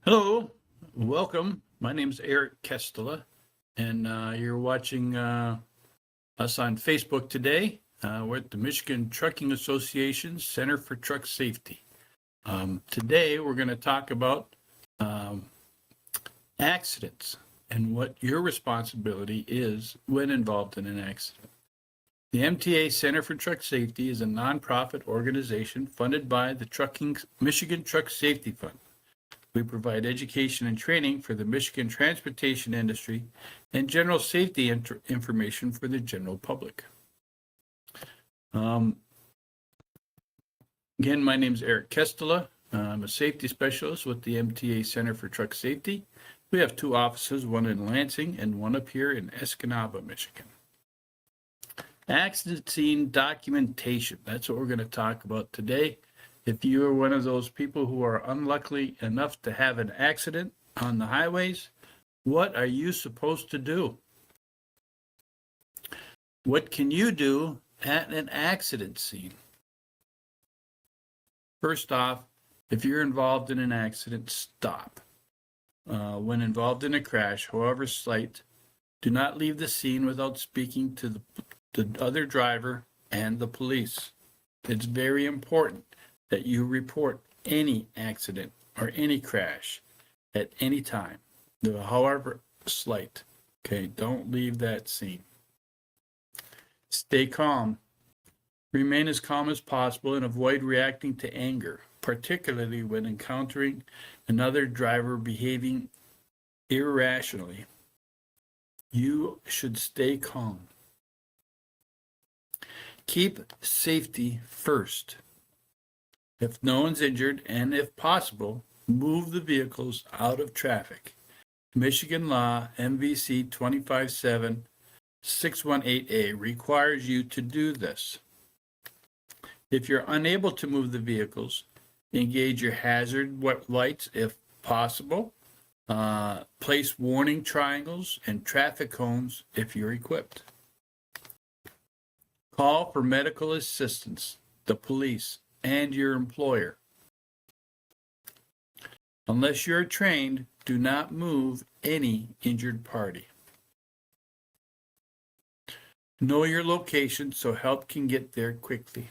Hello, welcome. My name is Eric Kestela, and you're watching us on Facebook today. We're at the Michigan Trucking Association Center for Truck Safety. Today, we're going to talk about um, accidents and what your responsibility is when involved in an accident. The MTA Center for Truck Safety is a nonprofit organization funded by the Michigan Truck Safety Fund. We provide education and training for the Michigan transportation industry and general safety information for the general public. Again, my name is Eric Kestela. I'm a safety specialist with the MTA Center for Truck Safety. We have two offices, one in Lansing and one up here in Escanaba, Michigan. Accident scene documentation. That's what we're going to talk about today. If you are one of those people who are unlucky enough to have an accident on the highways, what are you supposed to do? What can you do at an accident scene? First off, if you're involved in an accident, stop. When involved in a crash, however slight, do not leave the scene without speaking to the other driver and the police. It's very important that you report any accident or any crash at any time, however slight. Okay, don't leave that scene. Stay calm. Remain as calm as possible and avoid reacting to anger, particularly when encountering another driver behaving irrationally. You should stay calm. Keep safety first. If no one's injured, and if possible, move the vehicles out of traffic. Michigan law MVC 257-618A requires you to do this. If you're unable to move the vehicles, engage your hazard lights if possible. Place warning triangles and traffic cones if you're equipped. Call for medical assistance, the police, and your employer. Unless you're trained, do not move any injured party. Know your location so help can get there quickly.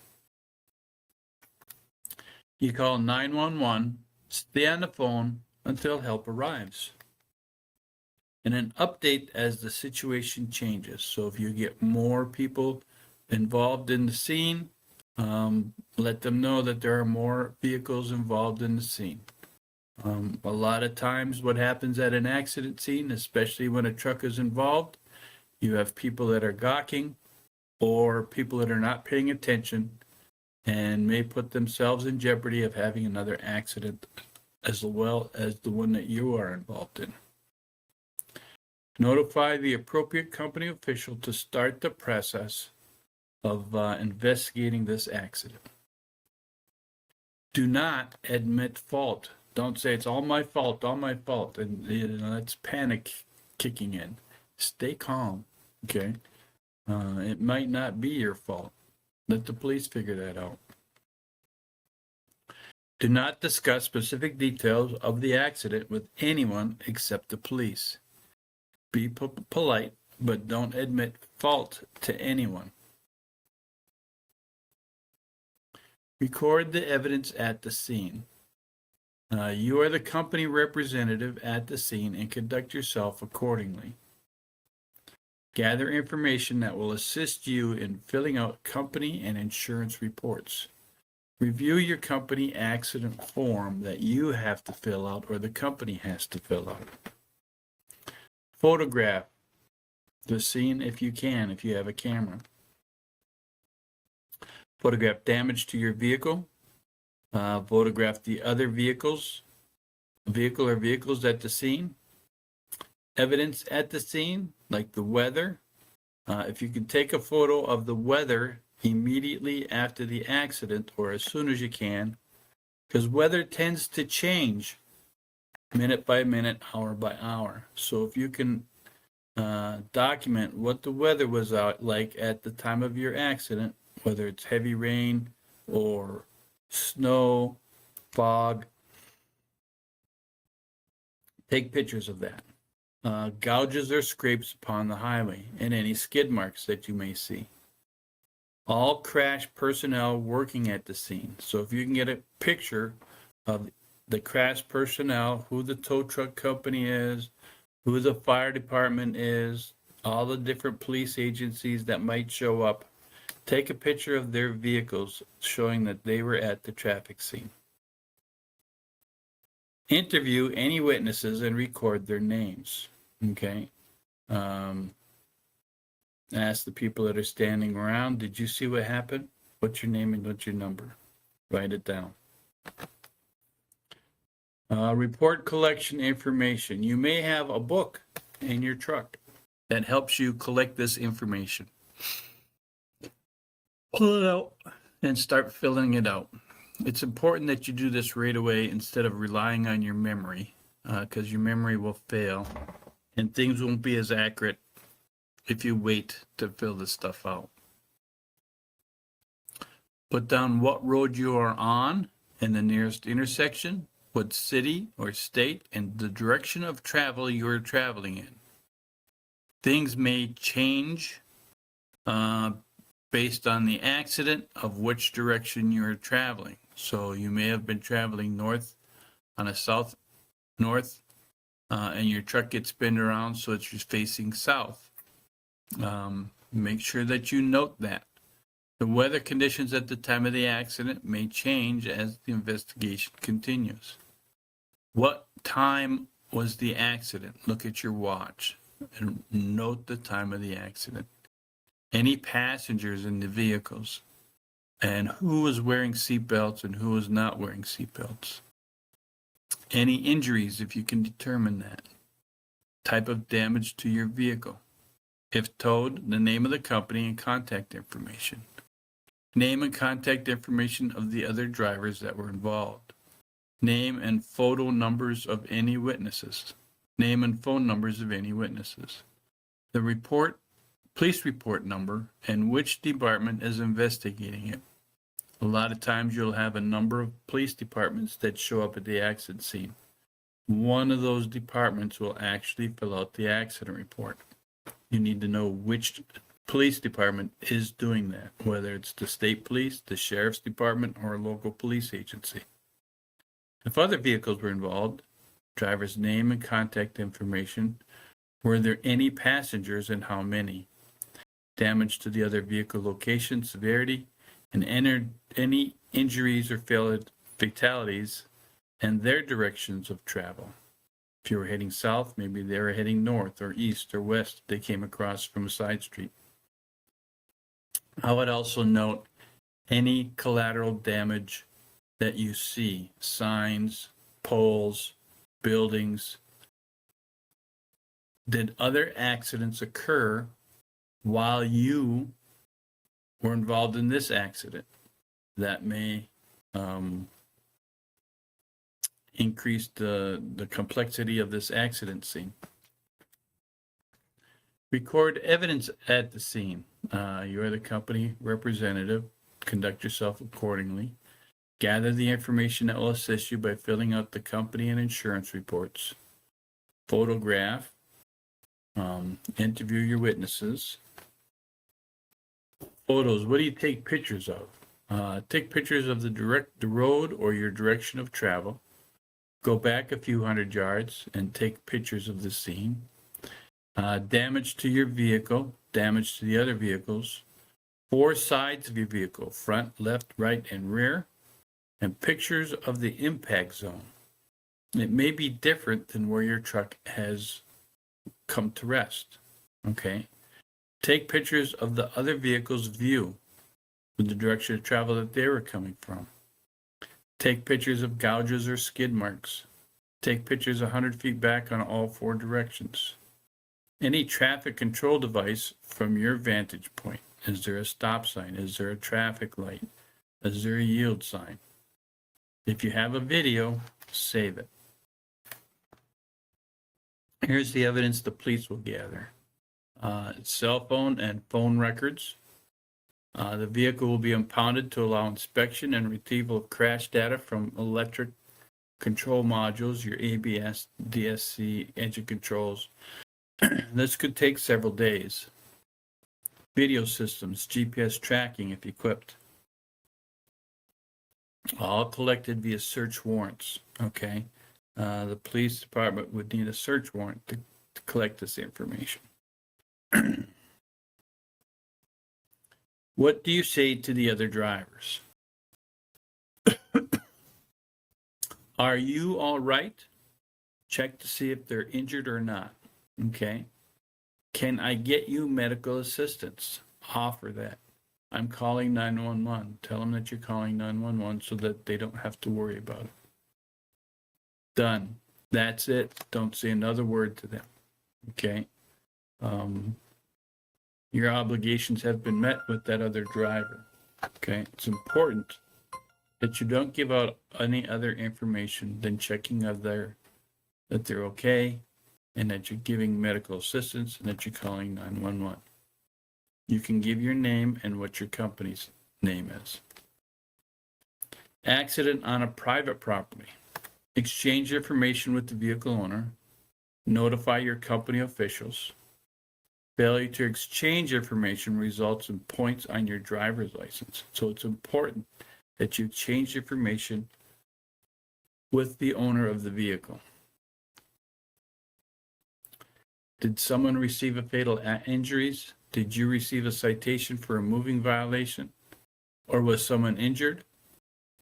You call 911, stay on the phone until help arrives. And an update as the situation changes. So if you get more people involved in the scene, let them know that there are more vehicles involved in the scene. A lot of times what happens at an accident scene, especially when a truck is involved, you have people that are gawking or people that are not paying attention and may put themselves in jeopardy of having another accident as well as the one that you are involved in. Notify the appropriate company official to start the process of investigating this accident. Do not admit fault. Don't say it's all my fault, and that's panic kicking in. Stay calm, okay? It might not be your fault. Let the police figure that out. Do not discuss specific details of the accident with anyone except the police. Be polite, but don't admit fault to anyone. Record the evidence at the scene. You are the company representative at the scene and conduct yourself accordingly. Gather information that will assist you in filling out company and insurance reports. Review your company accident form that you have to fill out or the company has to fill out. Photograph the scene if you can, if you have a camera. Photograph damage to your vehicle. Photograph the other vehicle or vehicles at the scene. Evidence at the scene, like the weather. If you can take a photo of the weather immediately after the accident or as soon as you can, because weather tends to change minute by minute, hour by hour. So if you can document what the weather was like at the time of your accident, whether it's heavy rain or snow, fog, Take pictures of that. Gouges or scrapes upon the highway and any skid marks that you may see. All crash personnel working at the scene. So if you can get a picture of the crash personnel, who the tow truck company is, who the fire department is, all the different police agencies that might show up, take a picture of their vehicles showing that they were at the traffic scene. Interview any witnesses and record their names. Okay. Ask the people that are standing around, did you see what happened? What's your name and what's your number? Write it down. Report collection information. You may have a book in your truck that helps you collect this information. Pull it out and start filling it out. It's important that you do this right away instead of relying on your memory, because your memory will fail and things won't be as accurate if you wait to fill this stuff out. Put down what road you are on and the nearest intersection, what city or state, and the direction of travel you are traveling in. Things may change based on the accident of which direction you are traveling. So you may have been traveling north on a south-north, and your truck gets spun around so it's just facing south. Make sure that you note that. The weather conditions at the time of the accident may change as the investigation continues. What time was the accident? Look at your watch and note the time of the accident. Any passengers in the vehicles, and who was wearing seatbelts and who was not wearing seatbelts. Any injuries, if you can determine that. Type of damage to your vehicle. If towed, the name of the company and contact information. Name and contact information of the other drivers that were involved. Name and photo numbers of any witnesses. Name and phone numbers of any witnesses. The police report number, and which department is investigating it. A lot of times you'll have a number of police departments that show up at the accident scene. One of those departments will actually fill out the accident report. You need to know which police department is doing that, whether it's the state police, the sheriff's department, or a local police agency. If other vehicles were involved, driver's name and contact information. Were there any passengers and how many? Damage to the other vehicle location, severity, and any injuries or fatalities and their directions of travel. If you were heading south, maybe they were heading north or east or west. They came across from a side street. I would also note any collateral damage that you see, signs, poles, buildings. Did other accidents occur while you were involved in this accident? That may increase the complexity of this accident scene. Record evidence at the scene. You are the company representative. Conduct yourself accordingly. Gather the information that will assist you by filling out the company and insurance reports. Photograph. Interview your witnesses. Photos. What do you take pictures of? Take pictures of the road or your direction of travel. Go back a few hundred yards and take pictures of the scene. Damage to your vehicle, damage to the other vehicles. 4 sides of your vehicle, front, left, right, and rear. And pictures of the impact zone. It may be different than where your truck has come to rest. Okay. Take pictures of the other vehicle's view with the direction of travel that they were coming from. Take pictures of gouges or skid marks. Take pictures 100 feet back on all 4 directions. Any traffic control device from your vantage point. Is there a stop sign? Is there a traffic light? Is there a yield sign? If you have a video, save it. Here's the evidence the police will gather. Cell phone and phone records. The vehicle will be impounded to allow inspection and retrieval of crash data from electric control modules, your ABS, DSC, engine controls. This could take several days. Video systems, GPS tracking if equipped. All collected via search warrants, okay? The police department would need a search warrant to collect this information. What do you say to the other drivers? Are you all right? Check to see if they're injured or not, okay? Can I get you medical assistance? Offer that. I'm calling 911. Tell them that you're calling 911 so that they don't have to worry about it. Done. That's it. Don't say another word to them. Okay? Your obligations have been met with that other driver. Okay? It's important that you don't give out any other information than checking that they're okay, and that you're giving medical assistance, and that you're calling 911. You can give your name and what your company's name is. Accident on a private property. Exchange information with the vehicle owner. Notify your company officials. Failure to exchange information results in points on your driver's license. So it's important that you exchange information with the owner of the vehicle. Did someone receive a fatal injuries? Did you receive a citation for a moving violation? Or was someone injured?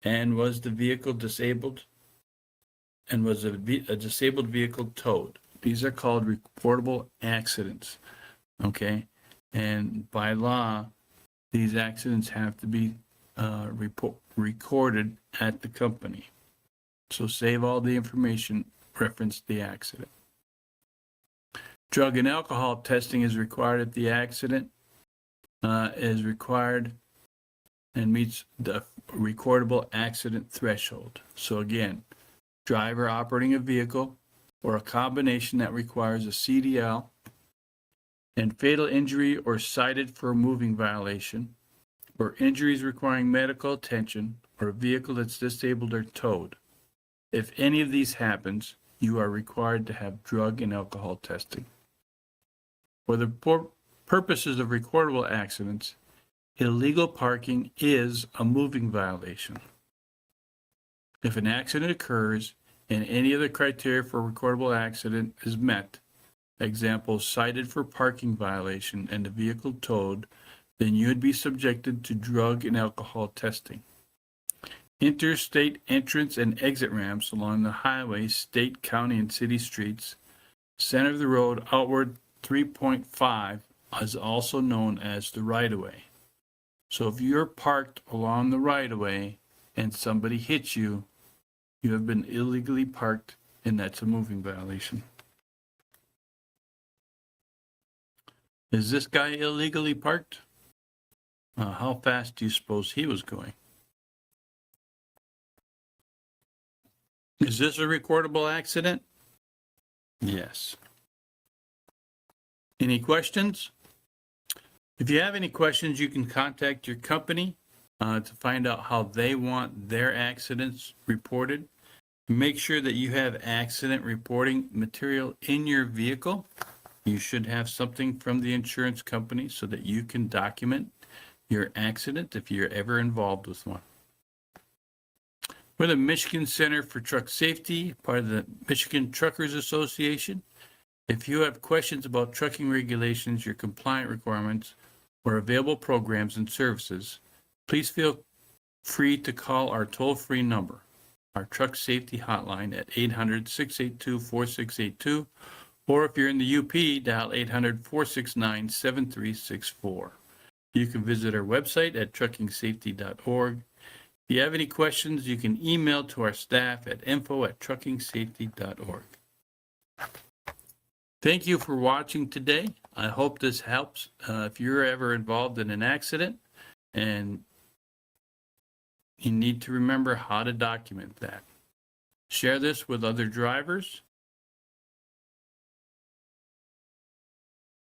And was the vehicle disabled? And was a disabled vehicle towed? These are called reportable accidents, okay? And by law, these accidents have to be recorded at the company. So save all the information, reference the accident. Drug and alcohol testing is required if the accident is required and meets the recordable accident threshold. So again, driver operating a vehicle or a combination that requires a CDL and fatal injury or cited for a moving violation, or injuries requiring medical attention, or a vehicle that's disabled or towed. If any of these happens, you are required to have drug and alcohol testing. For the purposes of recordable accidents, illegal parking is a moving violation. If an accident occurs and any of the criteria for a recordable accident is met, example, cited for parking violation and the vehicle towed, then you would be subjected to drug and alcohol testing. Interstate entrance and exit ramps along the highway, state, county, and city streets, center of the road, outward 3.5 is also known as the right-of-way. So if you're parked along the right-of-way and somebody hits you, you have been illegally parked, and that's a moving violation. Is this guy illegally parked? How fast do you suppose he was going? Is this a recordable accident? Yes. Any questions? If you have any questions, you can contact your company to find out how they want their accidents reported. Make sure that you have accident reporting material in your vehicle. You should have something from the insurance company so that you can document your accident if you're ever involved with one. We're the Michigan Center for Truck Safety, part of the Michigan Truckers Association. If you have questions about trucking regulations, your compliant requirements, or available programs and services, please feel free to call our toll-free number, our truck safety hotline at 800-682-4682, or if you're in the UP, dial 800-469-7364. You can visit our website at truckingsafety.org. If you have any questions, you can email to our staff at info@truckingsafety.org. Thank you for watching today. I hope this helps if you're ever involved in an accident and you need to remember how to document that. Share this with other drivers